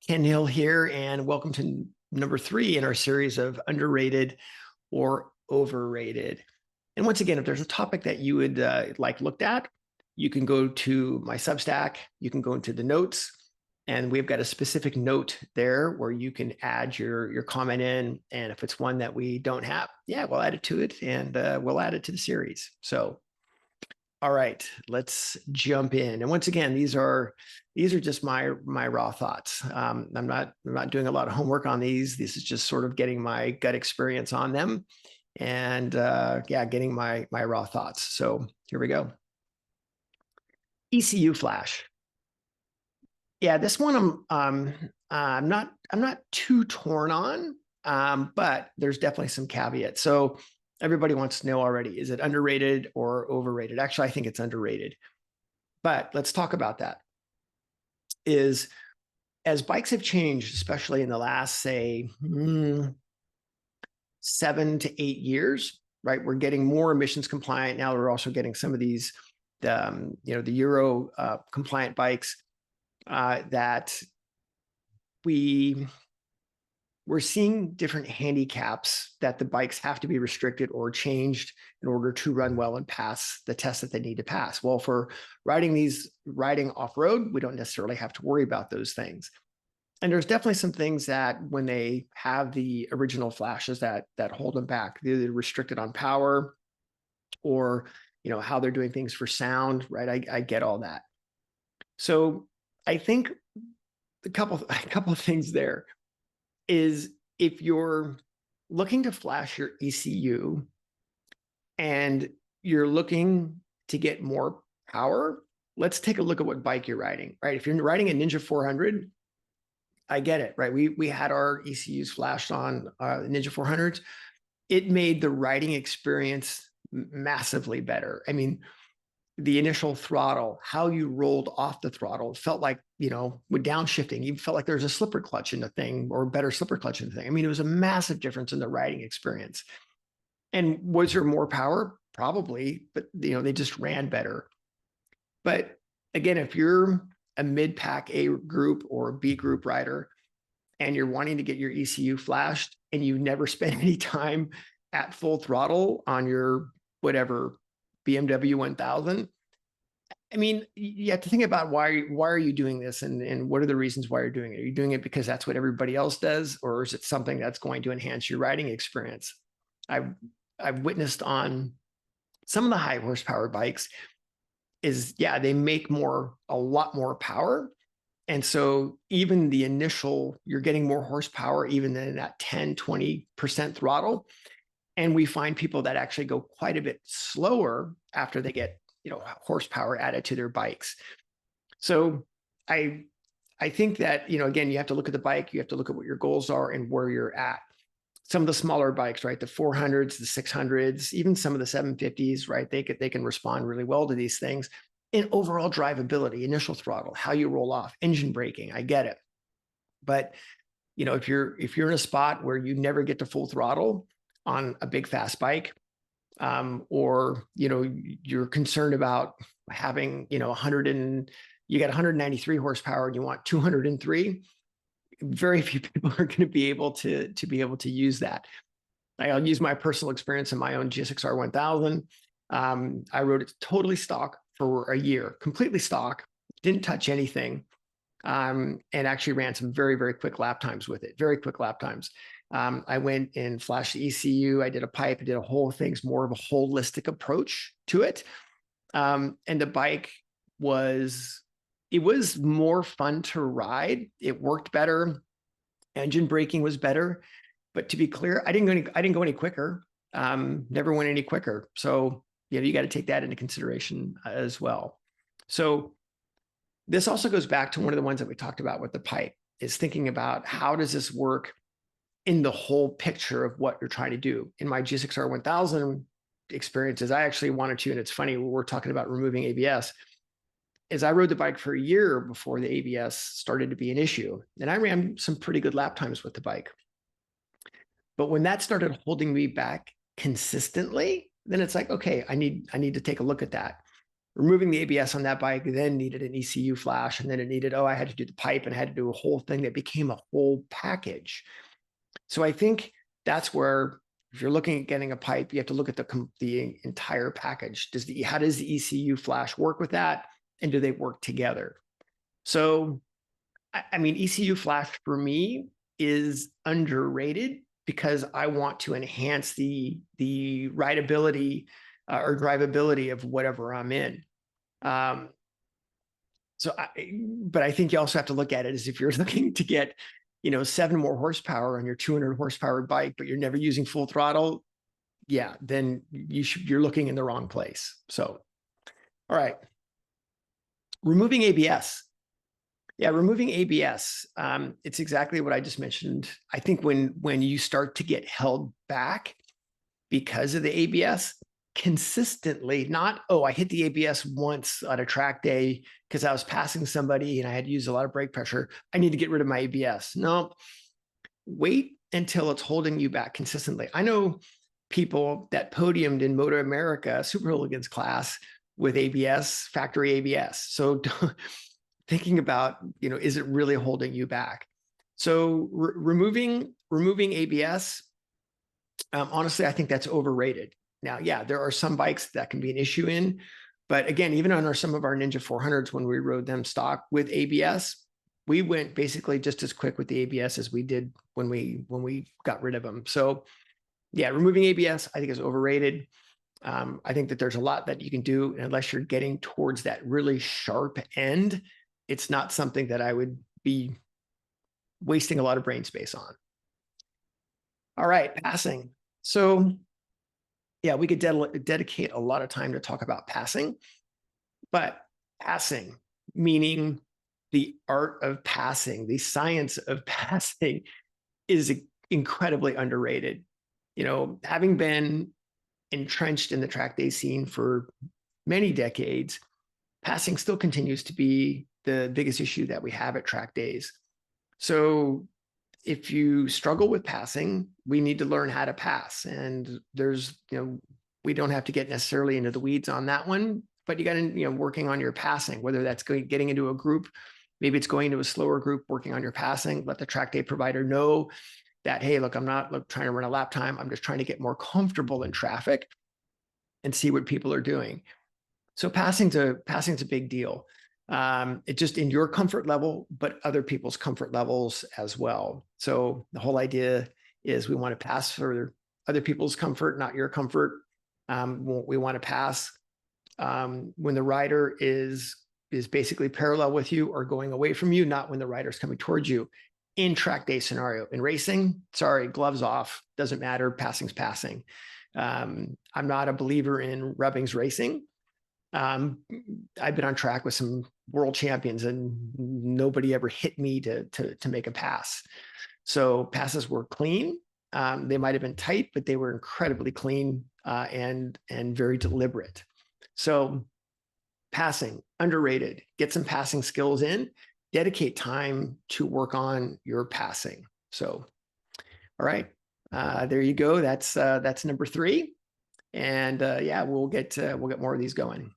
Ken Hill here, and welcome to number 3 in our series of underrated or overrated. And once again, if there's a topic that you would like looked at, you can go to my Substack, you can go into the notes, and we've got a specific note there where you can add your comment in. And if it's one that we don't have, yeah, we'll add it to it, and we'll add it to the series. So all right, let's jump in. And once again, these are just my raw thoughts. I'm not doing a lot of homework on these. This is just sort of getting my gut experience on them, and yeah, getting my raw thoughts. So here we go. ECU flash. Yeah, this one I'm not too torn on, but there's definitely some caveats. So everybody wants to know already, is it underrated or overrated? Actually, I think it's underrated. But let's talk about that. Is as bikes have changed, especially in the last, say, 7 to 8 years, right? We're getting more emissions compliant. Now we're also getting some of these, the Euro compliant bikes that we're seeing different handicaps that the bikes have to be restricted or changed in order to run well and pass the tests that they need to pass. Well, for riding off-road, we don't necessarily have to worry about those things. And there's definitely some things that when they have the original flashes that hold them back, they're restricted on power or how they're doing things for sound, right? I get all that. So I think a couple of things there is, if you're looking to flash your ECU and you're looking to get more power, let's take a look at what bike you're riding, right? If you're riding a Ninja 400, I get it, right? We had our ECUs flashed on Ninja 400s. It made the riding experience massively better. I mean, the initial throttle, how you rolled off the throttle, felt like, with downshifting, you felt like there's a slipper clutch in the thing, or a better slipper clutch in the thing. I mean, it was a massive difference in the riding experience. And was there more power? Probably, but they just ran better. But again, if you're a mid-pack A group or a B group rider, and you're wanting to get your ECU flashed, and you never spend any time at full throttle on your whatever BMW 1000, I mean, you have to think about why are you doing this, and what are the reasons why you're doing it? Are you doing it because that's what everybody else does, or is it something that's going to enhance your riding experience? I've witnessed on some of the high horsepower bikes is, yeah, they make a lot more power. And so even the initial, you're getting more horsepower even in that 10, 20% throttle. And we find people that actually go quite a bit slower after they get, horsepower added to their bikes. So I think that, again, you have to look at the bike, you have to look at what your goals are and where you're at. Some of the smaller bikes, right? The 400s, the 600s, even some of the 750s, right? They can respond really well to these things. And overall drivability, initial throttle, how you roll off, engine braking, I get it. But, if you're in a spot where you never get to full throttle on a big fast bike, or you're concerned about having 100 and you got 193 horsepower and you want 203, very few people are going to be able to use that. I'll use my personal experience in my own GSX-R 1000. I rode it totally stock for a year, completely stock, didn't touch anything, and actually ran some very, very quick lap times with it, very quick lap times. I went and flashed the ECU. I did a pipe. I did a whole thing's more of a holistic approach to it. And the bike was more fun to ride. It worked better. Engine braking was better. But to be clear, I didn't go any quicker. Never went any quicker. So, you got to take that into consideration as well. So this also goes back to one of the ones that we talked about with the pipe, is thinking about how does this work in the whole picture of what you're trying to do. In my GSX-R 1000 experiences, I actually wanted to, and it's funny, we're talking about removing ABS, is I rode the bike for a year before the ABS started to be an issue. And I ran some pretty good lap times with the bike. But when that started holding me back consistently, then it's like, okay, I need to take a look at that. Removing the ABS on that bike then needed an ECU flash, and then it needed, I had to do the pipe and I had to do a whole thing that became a whole package. So I think that's where, if you're looking at getting a pipe, you have to look at the entire package. How does the ECU flash work with that? And do they work together? So, I mean, ECU flash for me is underrated because I want to enhance the rideability or drivability of whatever I'm in. But I think you also have to look at it as if you're looking to get, 7 more horsepower on your 200 horsepower bike, but you're never using full throttle. Yeah, then you're looking in the wrong place. So, all right. Removing ABS. Yeah, removing ABS. It's exactly what I just mentioned. I think when you start to get held back because of the ABS consistently, not, I hit the ABS once on a track day because I was passing somebody and I had to use a lot of brake pressure, I need to get rid of my ABS. No, wait until it's holding you back consistently. I know people that podiumed in Moto America Super Hooligans class with ABS, factory ABS. So thinking about, is it really holding you back? So removing ABS, honestly, I think that's overrated. Now, yeah, there are some bikes that can be an issue in, but again, even on some of our Ninja 400s, when we rode them stock with ABS, we went basically just as quick with the ABS as we did when we got rid of them. So yeah, removing ABS, I think, is overrated. I think that there's a lot that you can do, unless you're getting towards that really sharp end, it's not something that I would be wasting a lot of brain space on. All right, passing. So yeah, we could dedicate a lot of time to talk about passing, but passing, meaning the art of passing, the science of passing, is incredibly underrated. Having been entrenched in the track day scene for many decades, passing still continues to be the biggest issue that we have at track days. So if you struggle with passing, we need to learn how to pass. And there's, we don't have to get necessarily into the weeds on that one, but you got to, working on your passing, whether that's getting into a group, maybe it's going to a slower group, working on your passing, let the track day provider know that, hey, look, I'm not trying to run a lap time. I'm just trying to get more comfortable in traffic and see what people are doing. So passing's a big deal. It just in your comfort level, but other people's comfort levels as well. So the whole idea is we want to pass for other people's comfort, not your comfort. We want to pass when the rider is basically parallel with you or going away from you, not when the rider's coming towards you. In track day scenario, in racing, sorry, gloves off, doesn't matter. Passing's passing. I'm not a believer in rubbings racing. I've been on track with some world champions and nobody ever hit me to make a pass. So passes were clean. They might've been tight, but they were incredibly clean and very deliberate. So passing, underrated. Get some passing skills in, dedicate time to work on your passing. So, all right, there you go. That's number 3. And yeah, we'll get more of these going.